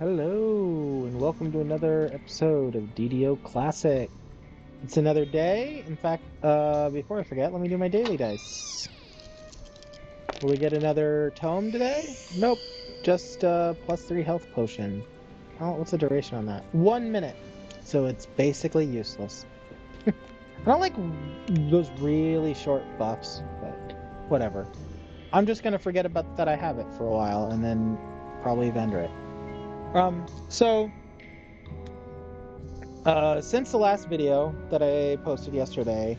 Hello, and welcome to another episode of DDO Classic. It's another day. In fact, before I forget, let me do my daily dice. Will we get another tome today? Nope, just +3 health potion. Oh, what's the duration on that? 1 minute. So it's basically useless. I don't like those really short buffs, but whatever. I'm just gonna forget about that I have it for a while and then probably vendor it. So since the last video that I posted yesterday,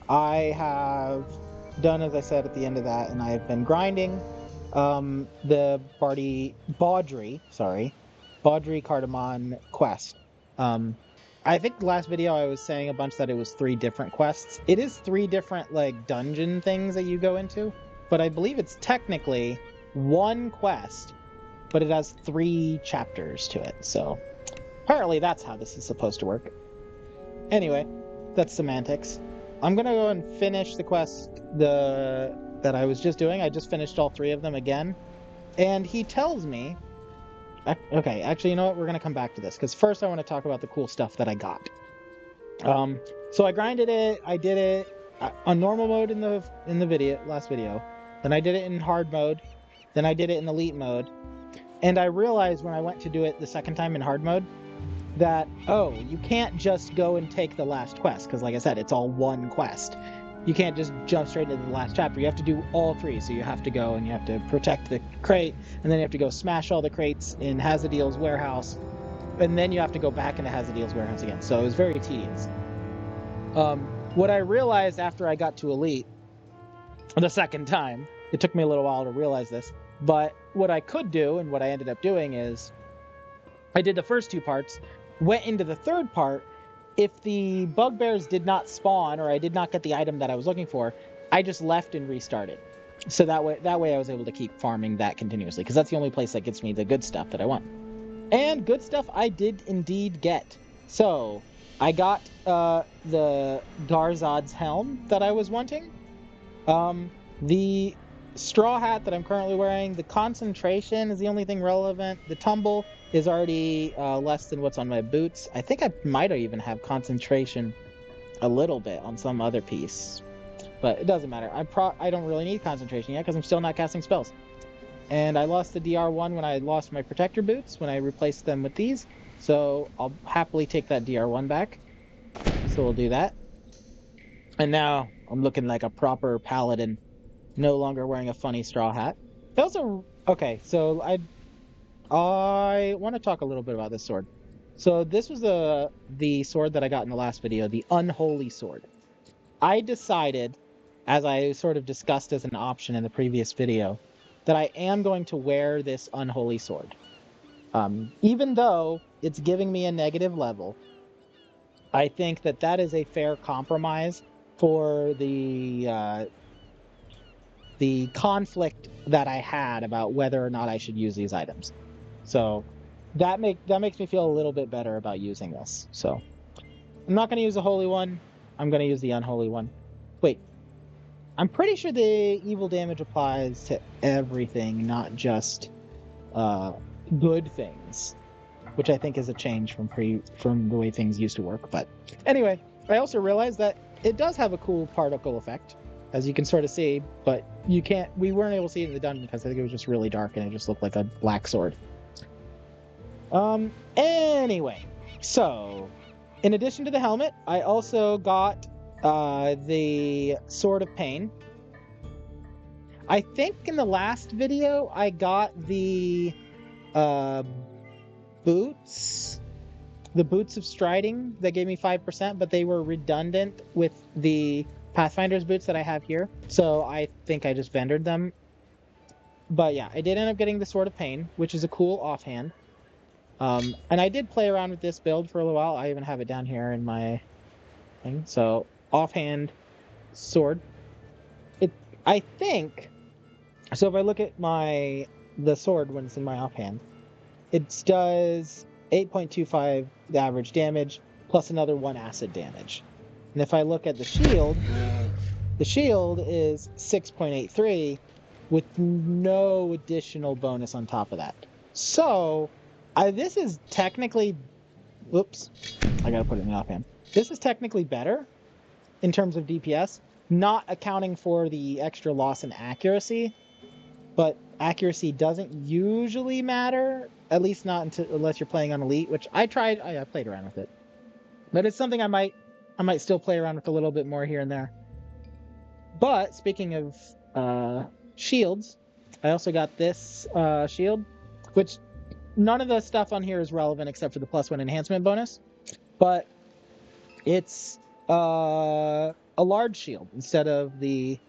I have done as I said at the end of that, and I have been grinding the Baudry Cardamon quest. Um, I think the last video I was saying a bunch that it was 3 different quests. It is 3 different like dungeon things that you go into, but I believe it's technically one quest, but it has 3 chapters to it. So apparently that's how this is supposed to work. Anyway, that's semantics. I'm gonna go and finish the quest that I was just doing. I just finished all 3 of them again. And he tells me, okay, actually, you know what? We're gonna come back to this because first I want to talk about the cool stuff that I got. So I grinded it. I did it on normal mode in the last video. Then I did it in hard mode. Then I did it in elite mode. And I realized when I went to do it the second time in hard mode that, oh, you can't just go and take the last quest, because like I said, it's all one quest. You can't just jump straight into the last chapter. You have to do all 3. So you have to go and you have to protect the crate, and then you have to go smash all the crates in Hazadiel's warehouse, and then you have to go back into Hazadiel's warehouse again. So it was very tedious. What I realized after I got to Elite the second time, it took me a little while to realize this, but what I could do and what I ended up doing is I did the first 2 parts, went into the third part. If the bugbears did not spawn or I did not get the item that I was looking for, I just left and restarted. So that way I was able to keep farming that continuously, because that's the only place that gets me the good stuff that I want. And good stuff I did indeed get. So I got the Garzad's helm that I was wanting. The straw hat that I'm currently wearing, the concentration is the only thing relevant. The tumble is already less than what's on my boots. I think I might even have concentration a little bit on some other piece, but it doesn't matter. I don't really need concentration yet because I'm still not casting spells. And I lost the DR1 when I lost my protector boots when I replaced them with these, so I'll happily take that DR1 back. So we'll do that. And now I'm looking like a proper paladin, no longer wearing a funny straw hat. That was okay. So I want to talk a little bit about this sword. So this was the sword that I got in the last video, the unholy sword. I decided, as I sort of discussed as an option in the previous video, that I am going to wear this unholy sword. Even though it's giving me a negative level, I think that that is a fair compromise for the conflict that I had about whether or not I should use these items. So that makes me feel a little bit better about using this. So I'm not going to use the holy one. I'm going to use the unholy one. Wait, I'm pretty sure the evil damage applies to everything, not just good things, which I think is a change from the way things used to work. But anyway, I also realized that it does have a cool particle effect, as you can sort of see, but we weren't able to see it in the dungeon because I think it was just really dark and it just looked like a black sword. Anyway, so in addition to the helmet, I also got the Sword of Pain. I think in the last video I got the boots, the boots of striding that gave me 5%, but they were redundant with the Pathfinder's boots that I have here, so I think I just vendored them. But yeah, I did end up getting the Sword of Pain, which is a cool offhand. And I did play around with this build for a little while. I even have it down here in my thing. So offhand sword. I think so. If I look at the sword when it's in my offhand, it does 8.25 the average damage plus another 1 acid damage. And if I look at the shield is 6.83 with no additional bonus on top of that. So This is technically, whoops, I gotta put it in the offhand. This is technically better in terms of DPS, not accounting for the extra loss in accuracy, but accuracy doesn't usually matter, at least not unless you're playing on Elite, which I tried, I played around with it. But it's something I might still play around with a little bit more here and there. But speaking of shields, I also got this shield, which none of the stuff on here is relevant except for the +1 enhancement bonus, but it's a large shield instead of the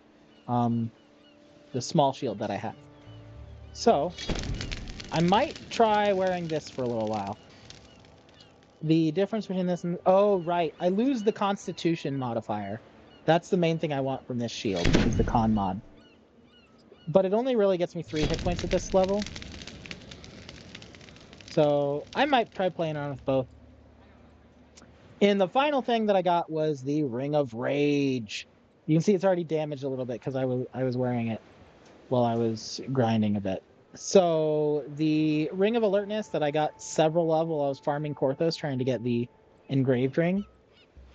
small shield that I have. So I might try wearing this for a little while. The difference between this and, oh right, I lose the Constitution modifier. That's the main thing I want from this shield, is the con mod. But it only really gets me 3 hit points at this level. So I might try playing around with both. And the final thing that I got was the Ring of Rage. You can see it's already damaged a little bit because I was wearing it while I was grinding a bit. So the Ring of Alertness that I got several of while I was farming Korthos trying to get the engraved ring,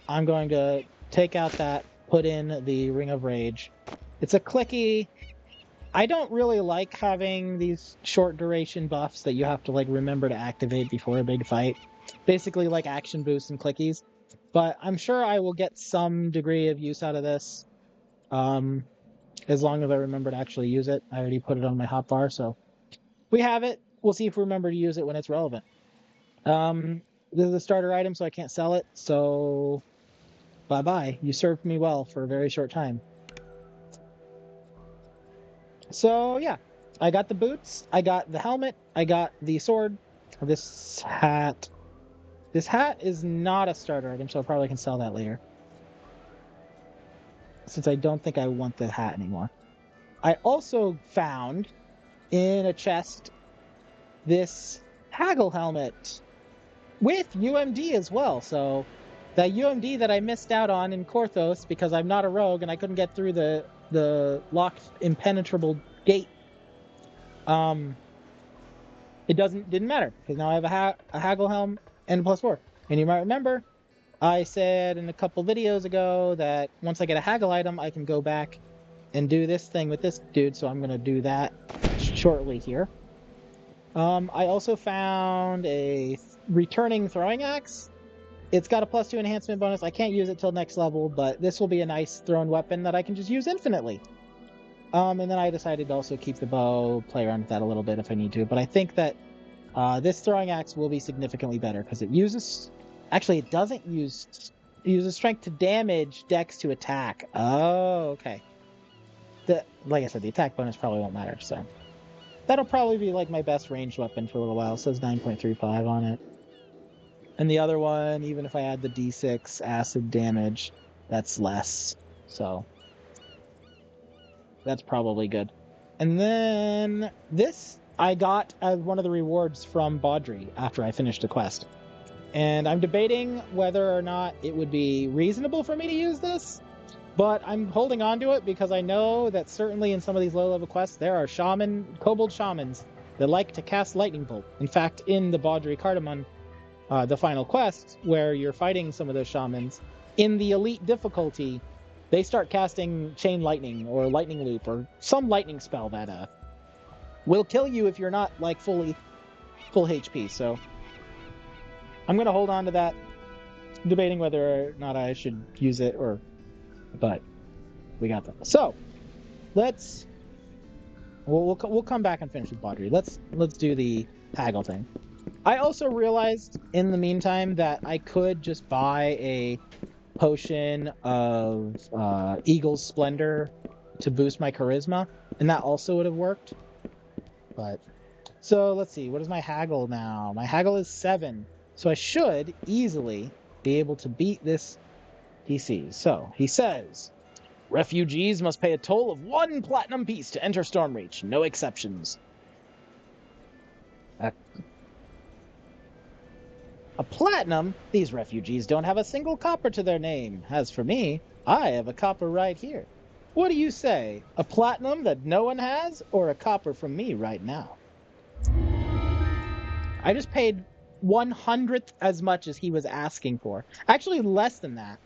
I'm going to take out that, put in the Ring of Rage. It's a clicky. I don't really like having these short duration buffs that you have to like remember to activate before a big fight. Basically like action boosts and clickies. But I'm sure I will get some degree of use out of this. As long as I remember to actually use it. I already put it on my hotbar, so we have it. We'll see if we remember to use it when it's relevant. This is a starter item, so I can't sell it. So bye-bye. You served me well for a very short time. So yeah, I got the boots, I got the helmet, I got the sword, this hat. This hat is not a starter item, so I probably can sell that later. Since I don't think I want the hat anymore. I also found in a chest this haggle helmet with UMD as well. So that UMD that I missed out on in Korthos because I'm not a rogue and I couldn't get through the locked impenetrable gate. It didn't matter because now I have a haggle helm and a +4. And you might remember I said in a couple videos ago that once I get a haggle item, I can go back and do this thing with this dude. So I'm going to do that shortly here. I also found a returning throwing axe. It's got a +2 enhancement bonus. I can't use it till next level, but this will be a nice thrown weapon that I can just use infinitely. And then I decided to also keep the bow, play around with that a little bit if I need to. But I think that this throwing axe will be significantly better because it uses... Actually, it doesn't use... It uses strength to damage, dex to attack. Oh, okay. Like I said, the attack bonus probably won't matter, so... That'll probably be like my best ranged weapon for a little while. It says 9.35 on it. And the other one, even if I add the D6 acid damage, that's less. So that's probably good. And then this I got as one of the rewards from Baudry after I finished the quest. And I'm debating whether or not it would be reasonable for me to use this. But I'm holding on to it because I know that certainly in some of these low-level quests, there are kobold shamans that like to cast lightning bolt. In fact, in the Baudry Cardamon, the final quest, where you're fighting some of those shamans, in the elite difficulty, they start casting chain lightning or lightning loop or some lightning spell that will kill you if you're not like full HP. So I'm going to hold on to that, debating whether or not I should use it but we got that. So we'll come back and finish with Baudry. Let's do the haggle thing. I also realized in the meantime that I could just buy a potion of Eagle's Splendor to boost my charisma, and that also would have worked. But so let's see, what is my haggle now? My haggle is 7, so I should easily be able to beat this DC. So he says, refugees must pay a toll of 1 platinum piece to enter Stormreach. No exceptions. A platinum? These refugees don't have a single copper to their name. As for me, I have a copper right here. What do you say? A platinum that no one has, or a copper from me right now? I just paid 1/100th as much as he was asking for. Actually, less than that.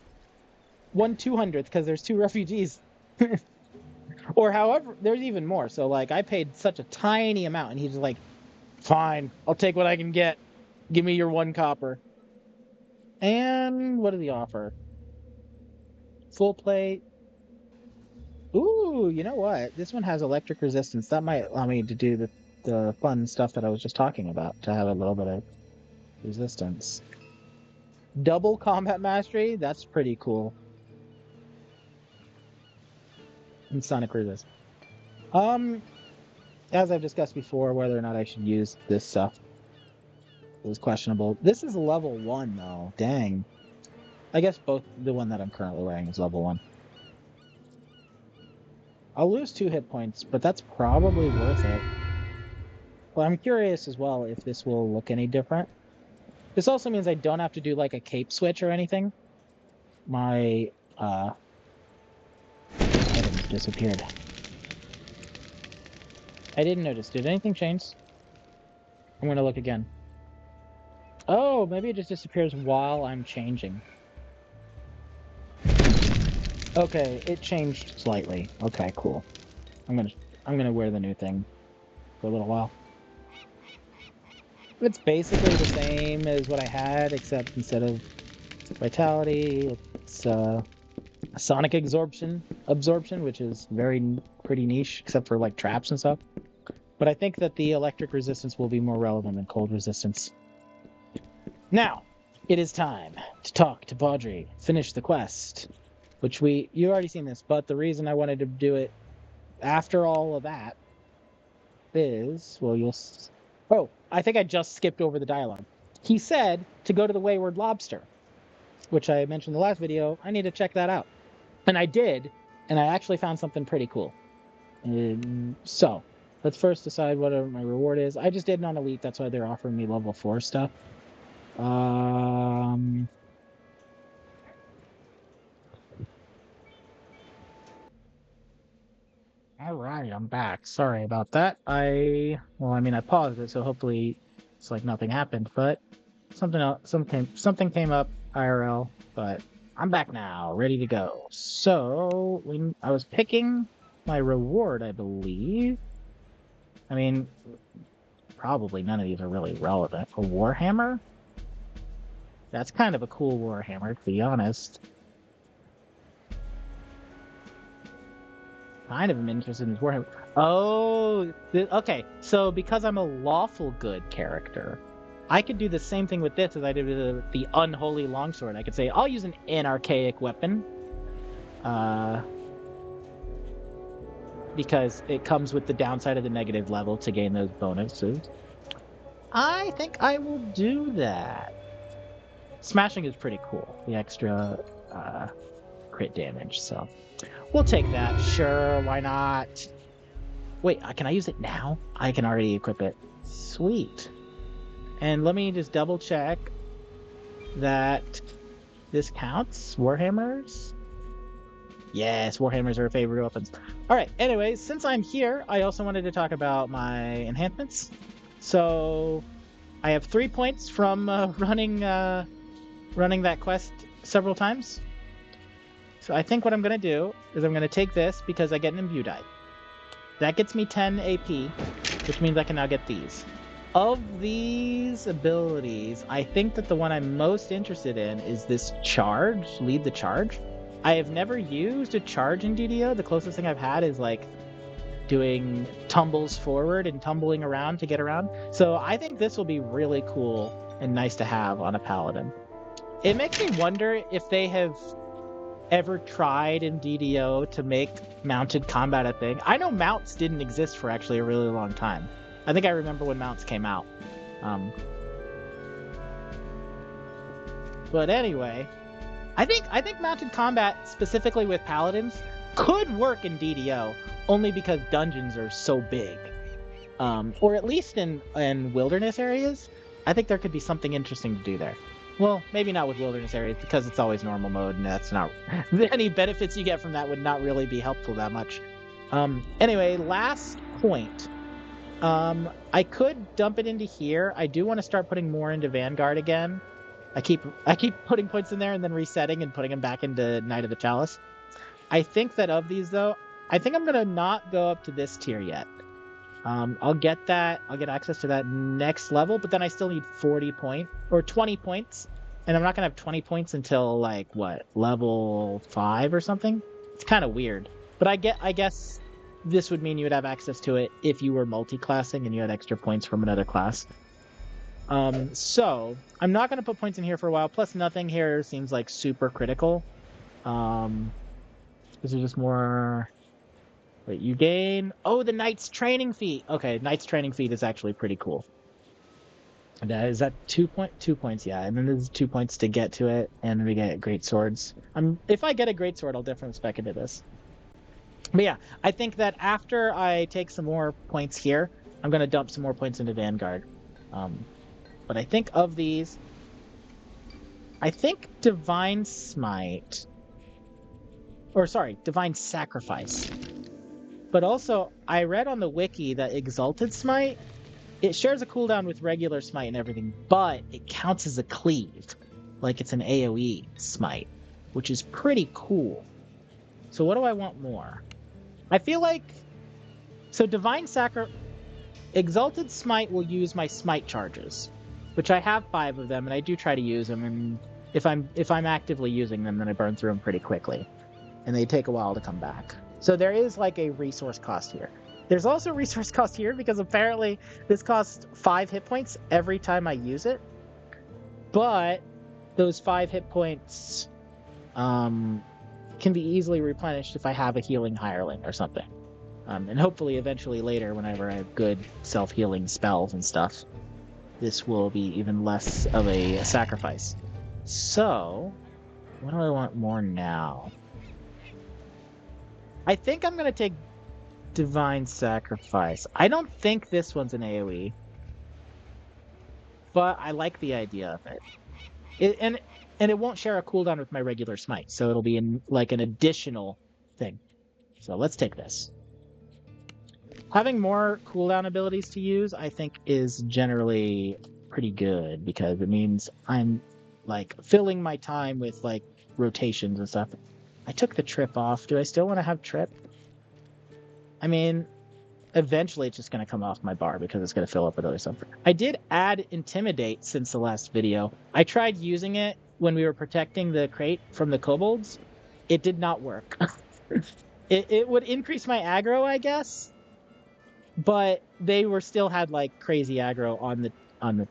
1/200th because there's 2 refugees. Or however, there's even more. So like I paid such a tiny amount and he's like, fine, I'll take what I can get. Give me your 1 copper. And what did he offer? Full plate. Ooh, you know what? This one has electric resistance. That might allow me to do the fun stuff that I was just talking about, to have a little bit of resistance. Double combat mastery? That's pretty cool. And sonic resist. As I've discussed before, whether or not I should use this stuff is questionable. This is level 1 though. Dang. I guess both the one that I'm currently wearing is level 1. I'll lose 2 hit points, but that's probably worth it. Well, I'm curious as well if this will look any different. This also means I don't have to do like a cape switch or anything. My item disappeared. I didn't notice. Did anything change? I'm gonna look again. Oh, maybe it just disappears while I'm changing. Okay, it changed slightly. Okay, cool. I'm gonna wear the new thing for a little while. It's basically the same as what I had, except instead of vitality, it's sonic absorption, which is pretty niche, except for like traps and stuff. But I think that the electric resistance will be more relevant than cold resistance. Now, it is time to talk to Baudry, finish the quest, which you already seen this, but the reason I wanted to do it after all of that is, well, oh, I think I just skipped over the dialogue. He said to go to the Wayward Lobster, which I mentioned in the last video. I need to check that out. And I did, and I actually found something pretty cool. So, let's first decide what my reward is. I just did it on Elite, that's why they're offering me level 4 stuff. Alright, I'm back. Sorry about that. I paused it, so hopefully it's like nothing happened, but something came up IRL, but I'm back now, ready to go. So, I was picking my reward, I believe. I mean, probably none of these are really relevant. A Warhammer? That's kind of a cool Warhammer, to be honest. Kind of am interested in this Warhammer. Oh, okay. So because I'm a lawful good character, I could do the same thing with this as I did with the unholy longsword. I could say, I'll use an anarchaic weapon. Because it comes with the downside of the negative level to gain those bonuses. I think I will do that. Smashing is pretty cool. The extra crit damage, so we'll take that. Sure, why not? Wait, can I use it now? I can already equip it. Sweet. And let me just double check that this counts. Warhammers? Yes, Warhammers are favorite weapons. Alright, anyways, since I'm here, I also wanted to talk about my enhancements. So, I have 3 points from running that quest several times. So I think what I'm going to do is I'm going to take this because I get an imbue die. That gets me 10 AP, which means I can now get these. Of these abilities, I think that the one I'm most interested in is this charge, lead the charge. I have never used a charge in DDO. The closest thing I've had is like doing tumbles forward and tumbling around to get around. So I think this will be really cool and nice to have on a paladin. It makes me wonder if they have ever tried in DDO to make mounted combat a thing. I know mounts didn't exist for actually a really long time. I think I remember when mounts came out. But anyway, I think mounted combat, specifically with paladins, could work in DDO, only because dungeons are so big. Or at least in wilderness areas, I think there could be something interesting to do there. Well, maybe not with wilderness areas, because it's always normal mode, and that's not... any benefits you get from that would not really be helpful that much. Anyway, last point. I could dump it into here. I do want to start putting more into Vanguard again. I keep putting points in there and then resetting and putting them back into Knight of the Chalice. I think that of these though, I think I'm gonna not go up to this tier yet. I'll get access to that next level, but then I still need 40 points or 20 points. And I'm not gonna have 20 points until like what, level 5 or something? It's kind of weird. But I guess this would mean you would have access to it if you were multi-classing and you had extra points from another class. So I'm not gonna put points in here for a while, plus nothing here seems like super critical. This is just more. Wait, you gain. Oh, the Knight's Training Feat. Okay, Knight's Training Feat is actually pretty cool. Is that 2 points? Yeah, and then there's 2 points to get to it, and we get great swords. If I get a great sword, I'll definitely spec into this. But yeah, I think that after I take some more points here, I'm gonna dump some more points into Vanguard. But I think of these, I think Divine Smite, or sorry, Divine Sacrifice. But also, I read on the wiki that Exalted Smite, it shares a cooldown with regular Smite and everything, but it counts as a cleave, like it's an AoE Smite, which is pretty cool. So what do I want more? I feel like, so Divine Sacrifice, Exalted Smite will use my Smite charges, which I have 5 of them, and I do try to use them, and if I'm actively using them, then I burn through them pretty quickly, and they take a while to come back. So there is like a resource cost here. There's also resource cost here because apparently this costs 5 hit points every time I use it. But those 5 hit points can be easily replenished if I have a healing hireling or something. And hopefully eventually later, whenever I have good self-healing spells and stuff, this will be even less of a sacrifice. So, what do I want more now? I think I'm going to take Divine Sacrifice. I don't think this one's an AoE, but I like the idea of it. And it won't share a cooldown with my regular Smite, so it'll be like an additional thing. So let's take this. Having more cooldown abilities to use, I think, is generally pretty good because it means I'm like filling my time with like rotations and stuff. I took the trip off. Do I still want to have trip? I mean, eventually it's just going to come off my bar because it's going to fill up with other stuff. I did add Intimidate since the last video. I tried using it when we were protecting the crate from the kobolds. It did not work. It would increase my aggro, I guess, but they still had like crazy aggro on the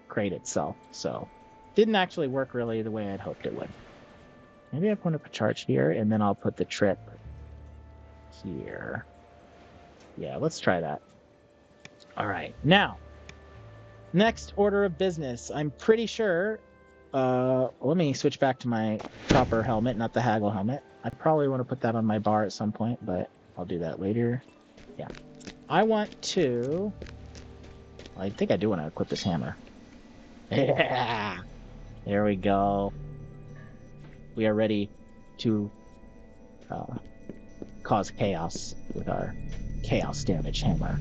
crate itself, so didn't actually work really the way I'd hoped it would. Maybe I put up a charge here, and then I'll put the trip here. Yeah, let's try that. All right, now, next order of business. I'm pretty sure. Let me switch back to my copper helmet, not the haggle helmet. I probably want to put that on my bar at some point, but I'll do that later. Yeah, I want to. I think I do want to equip this hammer. Yeah, there we go. We are ready to cause chaos with our chaos damage hammer.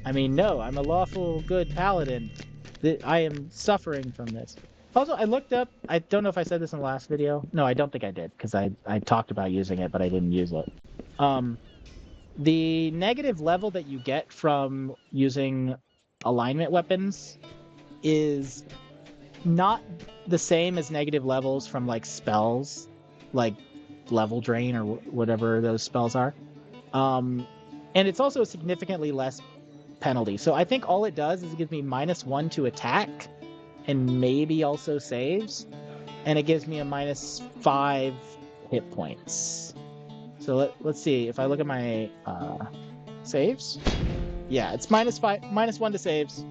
I mean, no, I'm a lawful good paladin. I am suffering from this. Also, I looked up, I don't know if I said this in the last video. No, I don't think I did, because I talked about using it, but I didn't use it. The negative level that you get from using alignment weapons is not the same as negative levels from like spells, like level drain or whatever those spells are. And it's also significantly less penalty. So I think all it does is it gives me -1 to attack and maybe also saves. And it gives me a -5 hit points. So let's see. If I look at my saves, yeah, it's -1 to saves.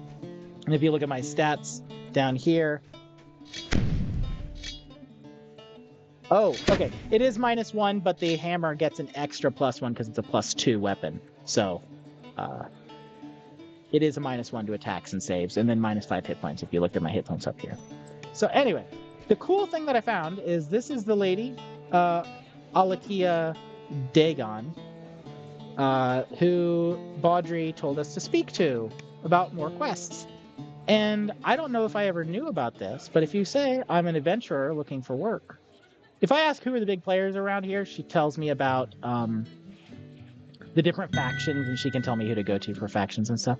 And if you look at my stats down here, oh, okay, it is -1, but the hammer gets an extra +1 because it's a +2 weapon. So it is a -1 to attacks and saves, and then -5 hit points if you looked at my hit points up here. So anyway, the cool thing that I found is this is the lady, Alakia Dagon. who Baudry told us to speak to about more quests. And I don't know if I ever knew about this, but if you say I'm an adventurer looking for work, if I ask who are the big players around here, she tells me about the different factions, and she can tell me who to go to for factions and stuff.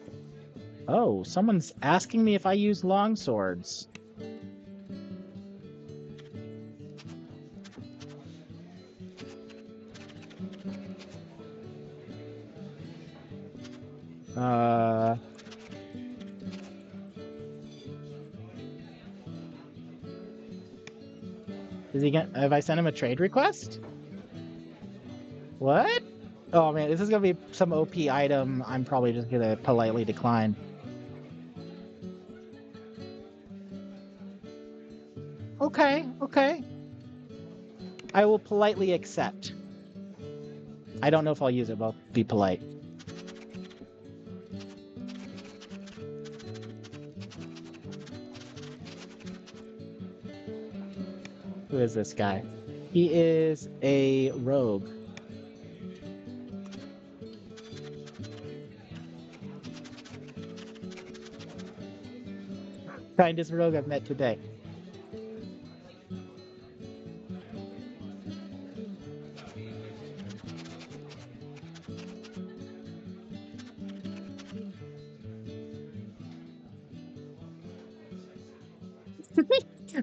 Oh, someone's asking me if I use longswords. Is he gonna? Have I sent him a trade request? What? Oh man, this is gonna be some OP item. I'm probably just gonna politely decline. Okay, okay. I will politely accept. I don't know if I'll use it, but I'll be polite. Who is this guy? He is a rogue. Kindest rogue I've met today.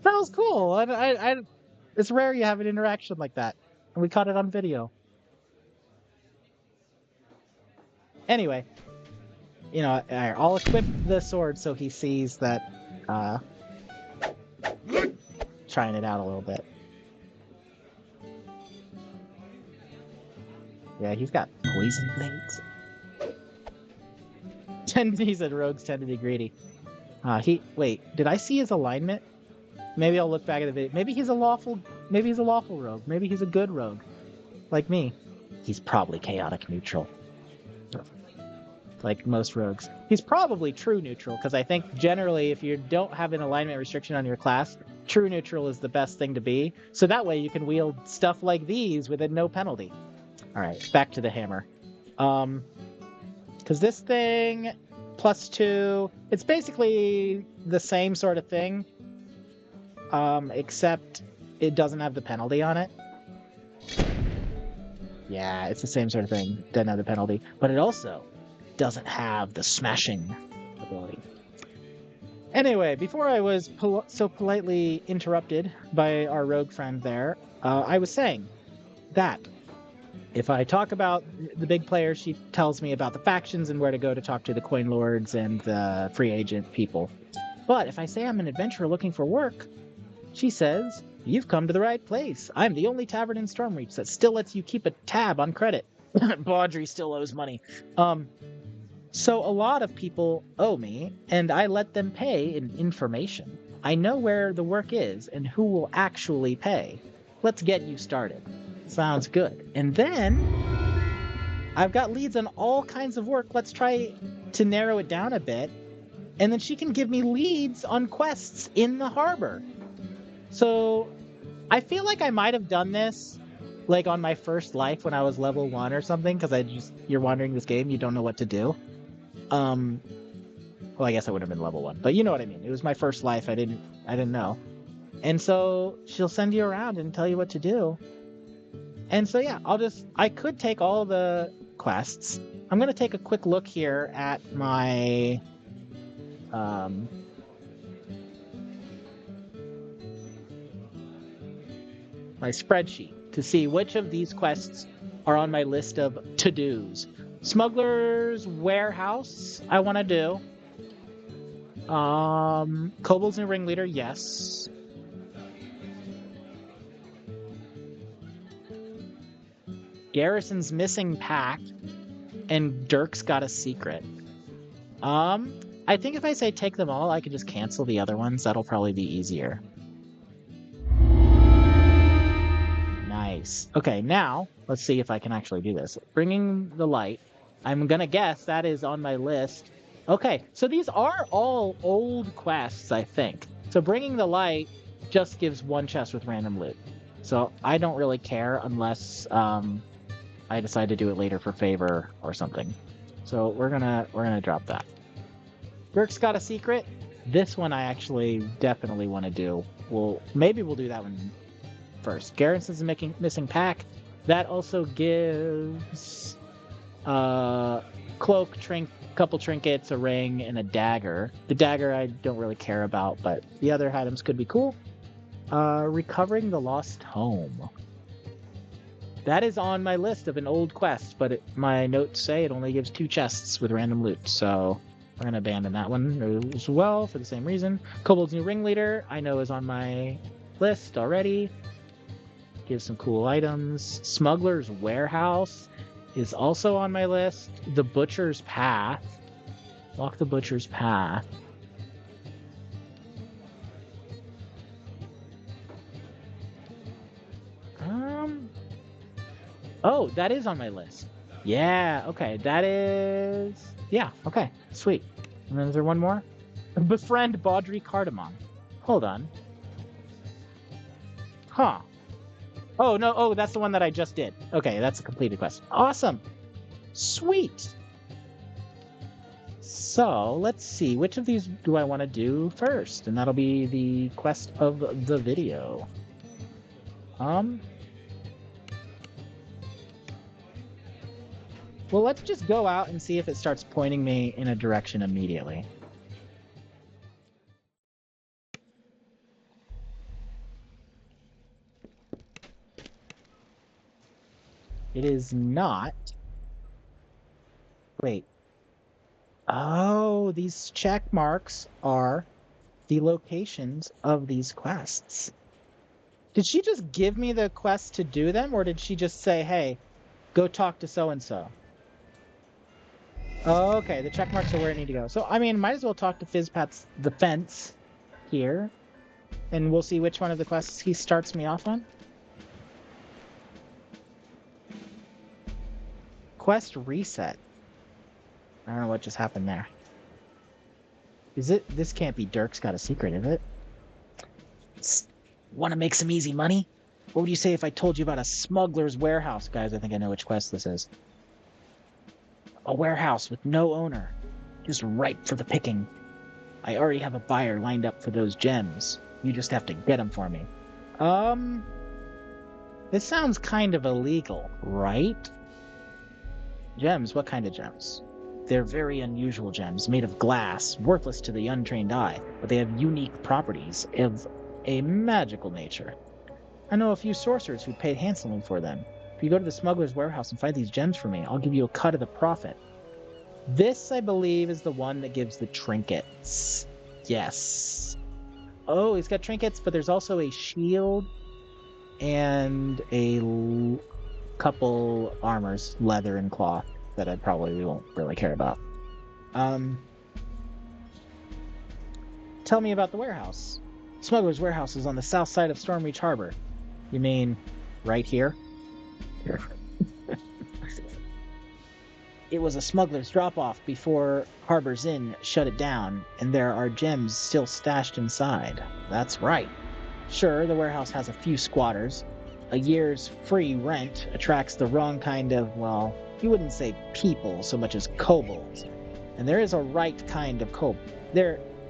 That was cool. It's rare you have an interaction like that, and we caught it on video. Anyway, I'll equip the sword so he sees that. Trying it out a little bit. Yeah, he's got poison blades. He said rogues tend to be greedy. Wait, did I see his alignment? Maybe I'll look back at the video. Maybe he's a lawful rogue. Maybe he's a good rogue. Like me. He's probably chaotic neutral. Like most rogues. He's probably true neutral, because I think generally if you don't have an alignment restriction on your class, true neutral is the best thing to be. So that way you can wield stuff like these with no penalty. Alright, back to the hammer. Because this thing, +2, it's basically the same sort of thing. Except it doesn't have the penalty on it. Yeah, it's the same sort of thing. Doesn't have the penalty. But it also doesn't have the smashing ability. Anyway, before I was so politely interrupted by our rogue friend there, I was saying that if I talk about the big players, she tells me about the factions and where to go to talk to the coin lords and the free agent people. But if I say I'm an adventurer looking for work, she says, you've come to the right place. I'm the only tavern in Stormreach that still lets you keep a tab on credit. Baudry still owes money. So a lot of people owe me, and I let them pay in information. I know where the work is and who will actually pay. Let's get you started. Sounds good. And then I've got leads on all kinds of work. Let's try to narrow it down a bit. And then she can give me leads on quests in the harbor. So I feel like I might have done this like on my first life when I was level 1 or something, because you're wandering this game, you don't know what to do. Well, I guess I would have been level 1, but you know what I mean. It was my first life. I didn't know. And so she'll send you around and tell you what to do. And so yeah, I could take all the quests. I'm going to take a quick look here at my my spreadsheet to see which of these quests are on my list of to-dos. Smuggler's Warehouse, I want to do. Kobold's New Ringleader, yes. Garrison's Missing Pack, and Dirk's Got a Secret. I think if I say take them all, I can just cancel the other ones. That'll probably be easier. Nice. Okay, now let's see if I can actually do this. Bringing the Light. I'm gonna guess that is on my list. Okay, so these are all old quests, I think. So Bringing the Light just gives one chest with random loot. So I don't really care unless I decide to do it later for favor or something. So we're gonna drop that. Dirk's got a secret. This one I actually definitely want to do. Maybe we'll do that one first. Garrison's missing pack. That also gives cloak, couple trinkets, a ring, and a dagger. The dagger I don't really care about, but the other items could be cool. Recovering the lost home. That is on my list of an old quest, but my notes say it only gives 2 chests with random loot, so we're going to abandon that one as well for the same reason. Kobold's new ringleader, I know is on my list already. Gives some cool items. Smuggler's warehouse is also on my list. The Butcher's Path. Walk the Butcher's Path. Oh, that is on my list. Yeah, okay. That is... Yeah, okay. Sweet. And then is there one more? Befriend Baudry Cardamom. Hold on. Huh. Oh, no. Oh, that's the one that I just did. Okay, that's a completed quest. Awesome. Sweet. So, let's see. Which of these do I want to do first? And that'll be the quest of the video. Well, let's just go out and see if it starts pointing me in a direction immediately. It is not. Wait. Oh, these check marks are the locations of these quests. Did she just give me the quest to do them, or did she just say, hey, go talk to so-and-so? Oh, okay, the check marks are where I need to go. So, I mean, might as well talk to Fizpat's the fence here, and we'll see which one of the quests he starts me off on. Quest reset. I don't know what just happened there. Is it? This can't be Dirk's got a secret, is it? Want to make some easy money? What would you say if I told you about a smuggler's warehouse? Guys, I think I know which quest this is. A warehouse with no owner. Just ripe for the picking. I already have a buyer lined up for those gems. You just have to get them for me. This sounds kind of illegal, right? Gems? What kind of gems? They're very unusual gems, made of glass, worthless to the untrained eye, but they have unique properties of a magical nature. I know a few sorcerers who paid handsomely for them. If you go to the smuggler's warehouse and find these gems for me, I'll give you a cut of the profit. This, I believe, is the one that gives the trinkets. Yes. Oh, he's got trinkets, but there's also a shield and a couple armors, leather and cloth, that I probably won't really care about. Tell me about the warehouse. Smuggler's warehouse is on the south side of Stormreach Harbor. You mean right here? Here. It was a smuggler's drop-off before Harbor's Inn shut it down, and there are gems still stashed inside. That's right. Sure, the warehouse has a few squatters. A year's free rent attracts the wrong kind of, well, you wouldn't say people so much as kobolds. And there is a right kind of kobold.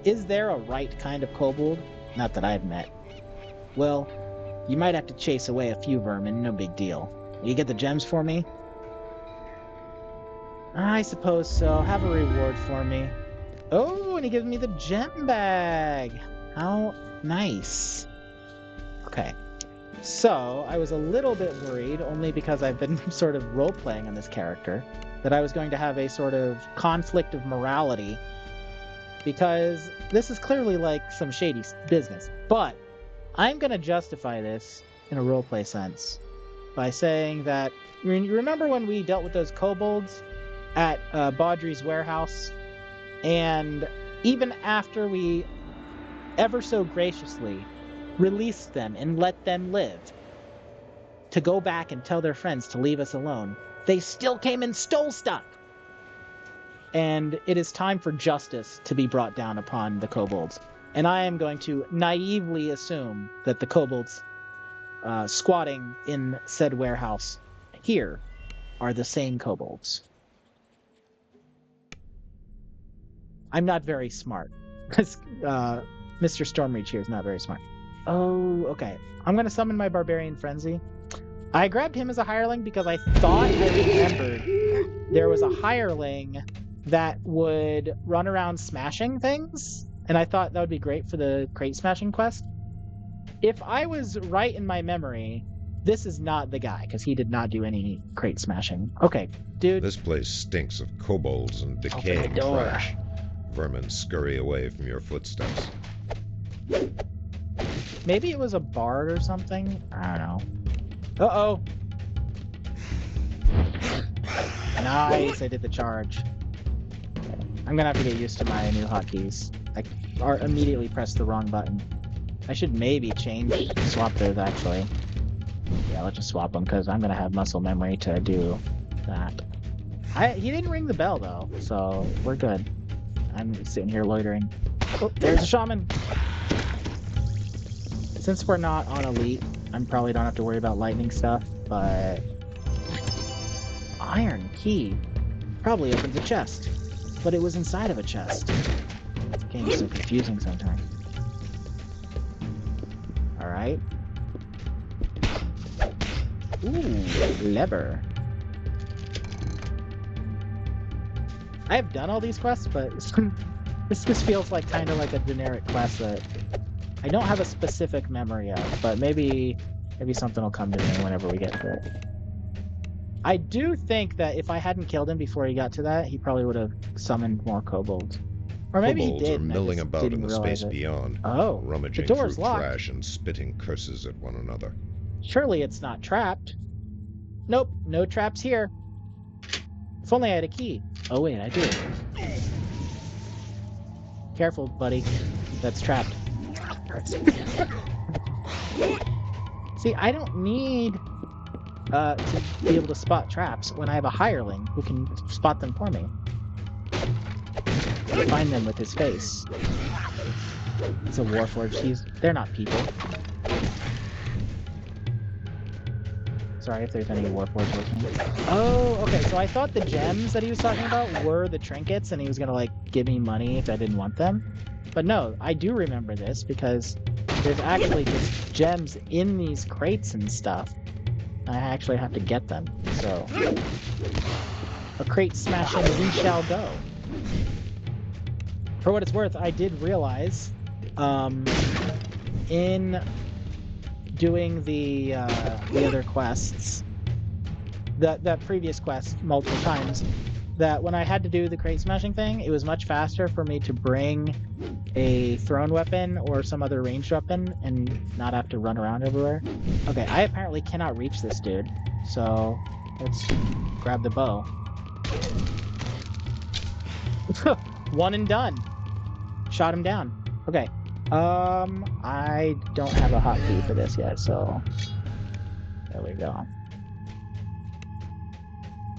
Is there a right kind of kobold? Not that I've met. Well, you might have to chase away a few vermin, no big deal. Will you get the gems for me? I suppose so. Have a reward for me. Oh, and he gives me the gem bag. How nice. Okay. So, I was a little bit worried, only because I've been sort of role-playing on this character, that I was going to have a sort of conflict of morality, because this is clearly like some shady business. But I'm going to justify this in a roleplay sense by saying that, you remember when we dealt with those kobolds at Baudry's warehouse? And even after we ever so graciously released them and let them live, to go back and tell their friends to leave us alone, they still came and stole stuff! And it is time for justice to be brought down upon the kobolds. And I am going to naively assume that the kobolds squatting in said warehouse here are the same kobolds. I'm not very smart. Because Mr. Stormreach here is not very smart. Oh, okay. I'm going to summon my Barbarian Frenzy. I grabbed him as a hireling because I thought I remembered there was a hireling that would run around smashing things, and I thought that would be great for the crate smashing quest. If I was right in my memory, this is not the guy, because he did not do any crate smashing. Okay, dude. This place stinks of kobolds and decaying trash. Vermin scurry away from your footsteps. Maybe it was a bard or something? I don't know. Uh-oh. Nice, I did the charge. I'm gonna have to get used to my new hotkeys. I immediately pressed the wrong button. I should maybe swap those actually. Yeah, let's just swap them because I'm gonna have muscle memory to do that. He didn't ring the bell though, so we're good. I'm sitting here loitering. Oh, there's a shaman! Since we're not on elite, I probably don't have to worry about lightning stuff, but... Iron key probably opens a chest, but it was inside of a chest. This game is so confusing sometimes. Alright. Ooh, lever. I have done all these quests, but this just feels like kind of like a generic quest that I don't have a specific memory of, but maybe something will come to me whenever we get to it. I do think that if I hadn't killed him before he got to that, he probably would have summoned more kobolds. Or maybe kobolds he did. Are milling about in the space beyond, rummaging the door's through locked. Trash and spitting curses at one another. Surely it's not trapped. Nope, no traps here. If only I had a key. Oh wait, I do. Careful, buddy. That's trapped. See, I don't need to be able to spot traps when I have a hireling who can spot them for me. Find them with his face. It's a warforged. They're not people. Sorry if there's any warforged listening. Oh, okay. So I thought the gems that he was talking about were the trinkets, and he was gonna like give me money if I didn't want them. But no, I do remember this because there's actually just gems in these crates and stuff. I actually have to get them. So a crate smashing we shall go. For what it's worth, I did realize in doing the other quests, that previous quest multiple times, that when I had to do the crate smashing thing, it was much faster for me to bring a thrown weapon or some other ranged weapon and not have to run around everywhere. Okay, I apparently cannot reach this dude, so let's grab the bow. One and done. Shot him down. Okay. I don't have a hotkey for this yet, so there we go.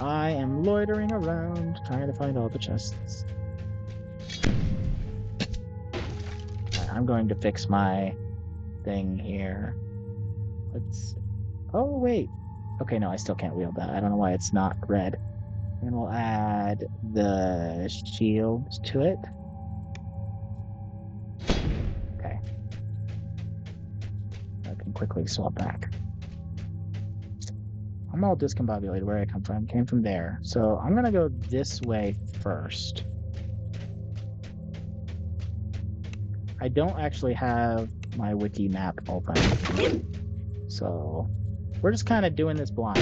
I am loitering around, trying to find all the chests. Right, I'm going to fix my thing here. Let's... Oh, wait. Okay, no, I still can't wield that. I don't know why it's not red. And we'll add the shield to it. Okay. I can quickly swap back. I'm all discombobulated where I come from. Came from there. So I'm going to go this way first. I don't actually have my wiki map open. So we're just kind of doing this blind.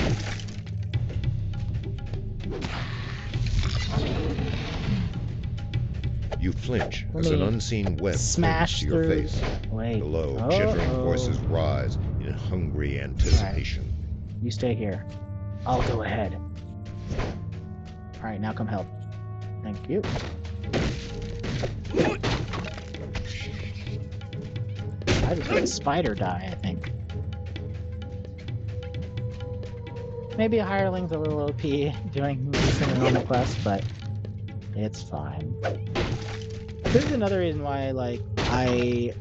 You flinch as an unseen web smash to your face. Wait. Below, chittering voices rise in hungry anticipation. Right. You stay here. I'll go ahead. Alright, now come help. Thank you. I just had a spider die, I think. Maybe a hireling's a little OP doing this in a normal quest, but it's fine. This is another reason why, like, I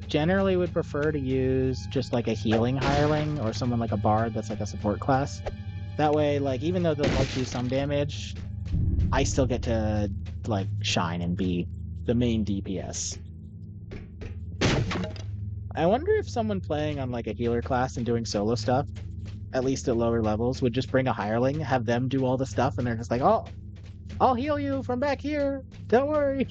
generally would prefer to use just like a healing hireling or someone like a bard that's like a support class. That way, like, even though they'll like do some damage, I still get to, like, shine and be the main DPS. I wonder if someone playing on, like, a healer class and doing solo stuff, at least at lower levels, would just bring a hireling, have them do all the stuff, and they're just like, oh, I'll heal you from back here. Don't worry.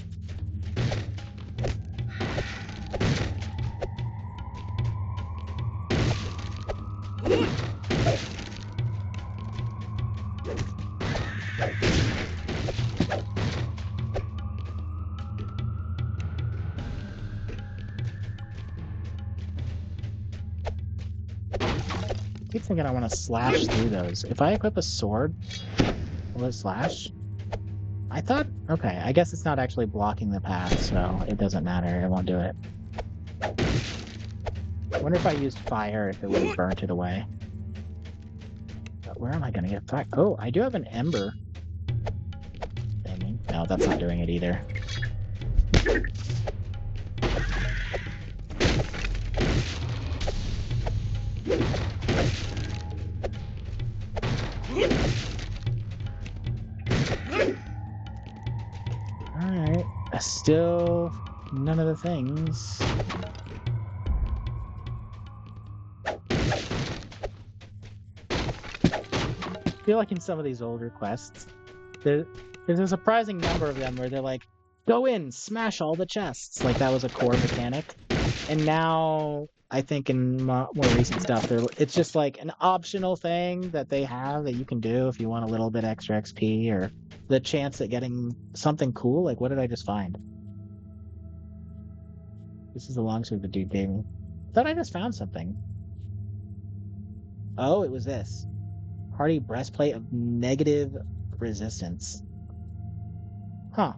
I keep thinking I want to slash through those. If I equip a sword, will it slash? I thought, okay, I guess it's not actually blocking the path, so it doesn't matter. It won't do it. I wonder if I used fire, if it would have burnt it away. But where am I going to get fire? Oh, I do have an ember. No, that's not doing it either. Alright, still none of the things. I feel like in some of these older quests, there's a surprising number of them where they're like, go in, smash all the chests. Like that was a core mechanic. And now, I think in more recent stuff, it's just like an optional thing that they have that you can do if you want a little bit extra XP or the chance at getting something cool. Like, what did I just find? This is the longsword the dude gave me. I thought I just found something. Oh, it was this. Hardy breastplate of negative resistance. Huh.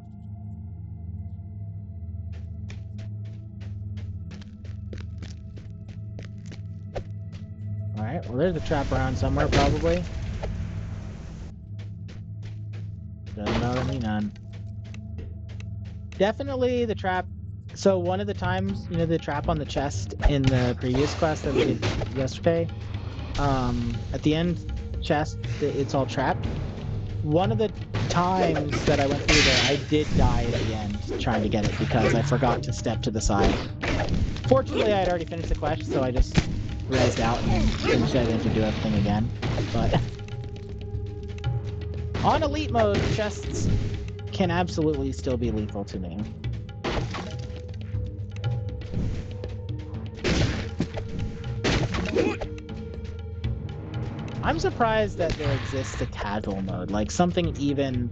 Alright, well there's a trap around somewhere probably. Doesn't bother me none. Definitely the trap. So one of the times, you know, the trap on the chest in the previous quest that we did yesterday, at the end chest, it's all trapped. One of the times that I went through there, I did die at the end trying to get it because I forgot to step to the side. Fortunately, I had already finished the quest, so I just rezzed out and instead I didn't do everything again. But on elite mode, chests can absolutely still be lethal to me. I'm surprised that there exists a casual mode, like something even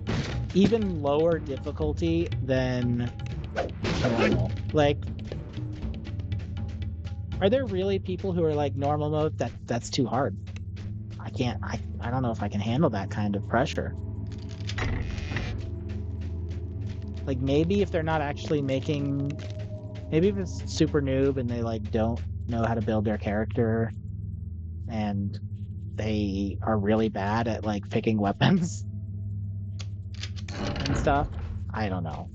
lower difficulty than normal. Like, are there really people who are like normal mode that's too hard? I can't. I don't know if I can handle that kind of pressure. Like maybe if they're not actually making, maybe if it's super noob and they like don't know how to build their character, and they are really bad at like picking weapons and stuff. I don't know.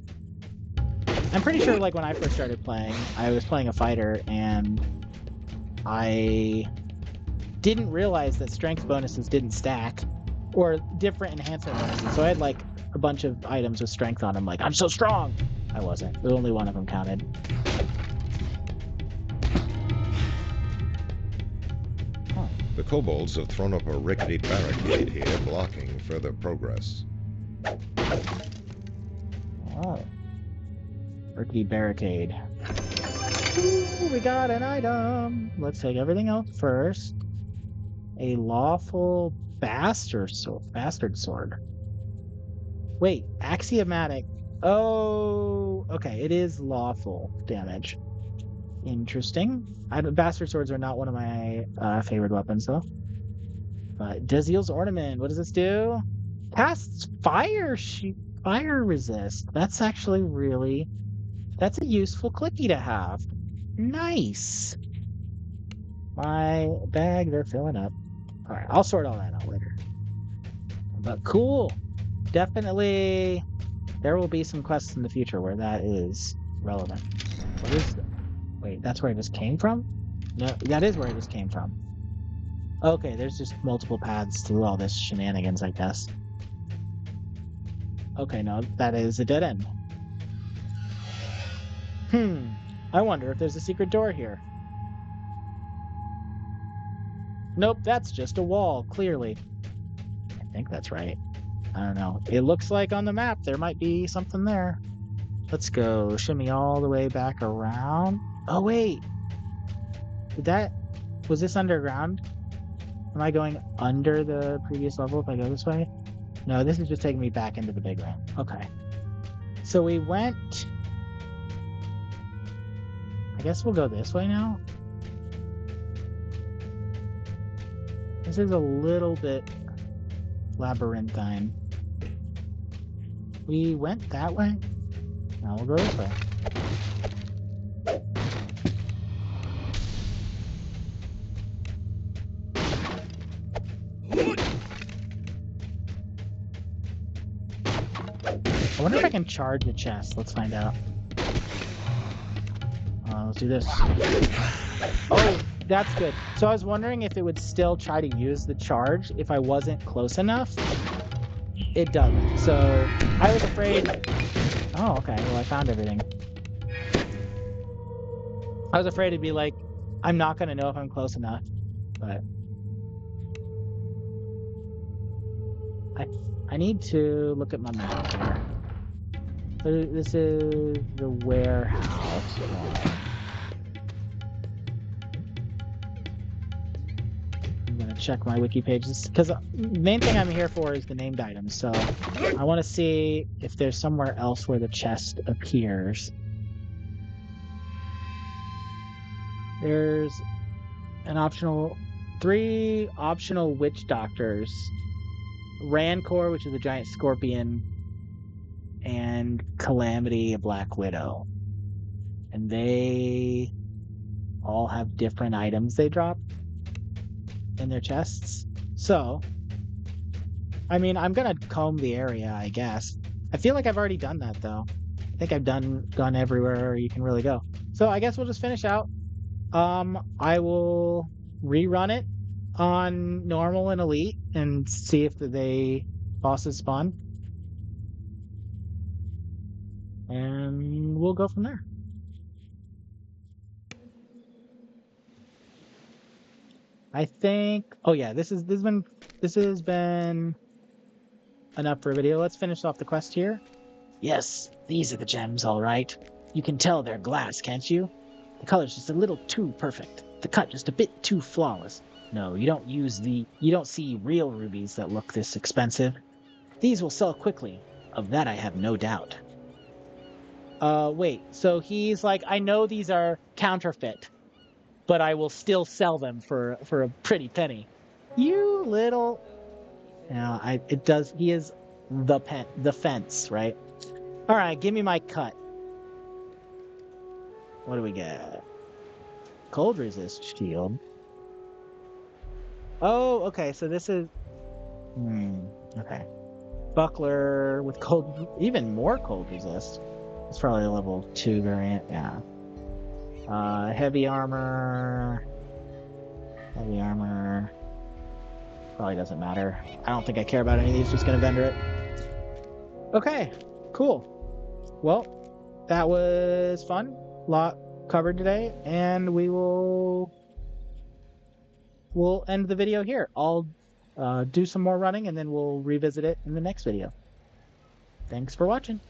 I'm pretty sure like when I first started playing, I was playing a fighter and I didn't realize that strength bonuses didn't stack or different enhancement bonuses. So I had like a bunch of items with strength on them. Like, I'm so strong. I wasn't. Only one of them counted. The kobolds have thrown up a rickety barricade here, blocking further progress. Oh. Rickety barricade. Ooh, we got an item. Let's take everything else first. A lawful bastard sword. Wait, axiomatic. Oh, okay. It is lawful damage. Interesting. Bastard swords are not one of my favorite weapons, though. But Dazil's ornament. What does this do? Casts fire resist. That's actually really. That's a useful clicky to have. Nice. My bag, they're filling up. All right, I'll sort all that out later. But cool. Definitely, there will be some quests in the future where that is relevant. What is? Wait, that's where it just came from? No, that is where it just came from. Okay, there's just multiple paths through all this shenanigans, I guess. Okay, no, that is a dead end. I wonder if there's a secret door here. Nope, that's just a wall, clearly. I think that's right. I don't know. It looks like on the map there might be something there. Let's go shimmy all the way back around. Oh, wait. Was this underground? Am I going under the previous level if I go this way? No, this is just taking me back into the big room. Okay. So we went... I guess we'll go this way now. This is a little bit labyrinthine. We went that way? Now we'll go this way. I wonder if I can charge the chest. Let's find out. Let's do this. Oh, that's good. So I was wondering if it would still try to use the charge if I wasn't close enough. It doesn't. So I was afraid... Oh, okay. Well, I found everything. I was afraid it'd be like, I'm not going to know if I'm close enough. But... I need to look at my map here. This is the warehouse. I'm gonna check my wiki pages because the main thing I'm here for is the named items. So I want to see if there's somewhere else where the chest appears. There's an optional 3 optional witch doctors. Rancor, which is a giant scorpion, and Calamity, a black widow. And they all have different items they drop in their chests. So, I mean, I'm gonna comb the area, I guess. I feel like I've already done that, though. I think I've gone everywhere you can really go. So I guess we'll just finish out. I will rerun it on normal and elite and see if the bosses spawn. And we'll go from there. I think... Oh yeah, this has been enough for a video. Let's finish off the quest here. Yes, these are the gems, all right. You can tell they're glass, can't you? The color's just a little too perfect. The cut just a bit too flawless. No, you don't see real rubies that look this expensive. These will sell quickly. Of that I have no doubt. Wait, so he's like, I know these are counterfeit, but I will still sell them for a pretty penny. You little... he is the fence, right? All right, give me my cut. What do we get? Cold resist shield. Oh, okay, so this is... okay. Buckler with even more cold resist. It's probably a level 2 variant, yeah. Heavy armor. Heavy armor. Probably doesn't matter. I don't think I care about any of these, just gonna vendor it. Okay, cool. Well, that was fun. Lot covered today, and we'll end the video here. I'll do some more running, and then we'll revisit it in the next video. Thanks for watching.